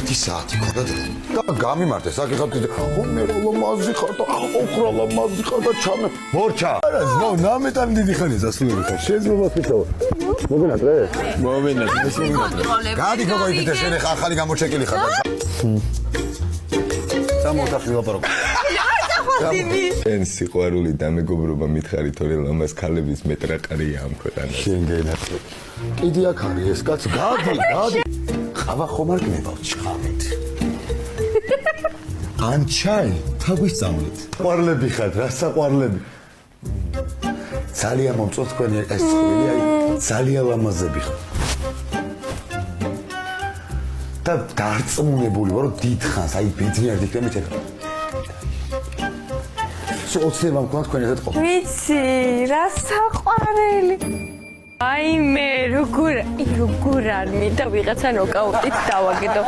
1 საათი ქონდა დრო. გამიმართე, საკითხად ხომერალა მაზი ხარ და ოქრალა მაზი ხარ და ჩამე. მორჩა. არა, ნო, ნამეტანი დიდი ხანია დასულები ხარ. შეიძლება ფიქრობ. მოგენატრე? მოგენატრე. გადი გოგო იქით შენ ხა ახალი გამოჩეკილი ხარ. სამოთახი ლაპარაკო. შენ სიყვარული და მეგობრობა მითხარი თორე ლამას ქალების მეტრაყარია ამ ქვეყანაში. შენ გენატრე. კიდე აქ არის ეს კაც. გადი. ყავა ხომ არ გნებავ ჩხავით. ან ჩაი, თაგვისწამლეთ. ყვარლები ხართ, რა საყვარლები. ძალიან მომწონს თქვენი ეს წვილი, აი ძალიან ლამაზები ხარ. და დარწმუნებული ვარ, რომ დიდხანს, აი ბედნიერ დიქრემით ეხა. ოცნება მქონდა თქვენ ერთად ყოფნა. ვიცი, რა საყვარელი. აი მე როგორ არ მინდა ვიღაცა ნოკაუტით დავაგდო.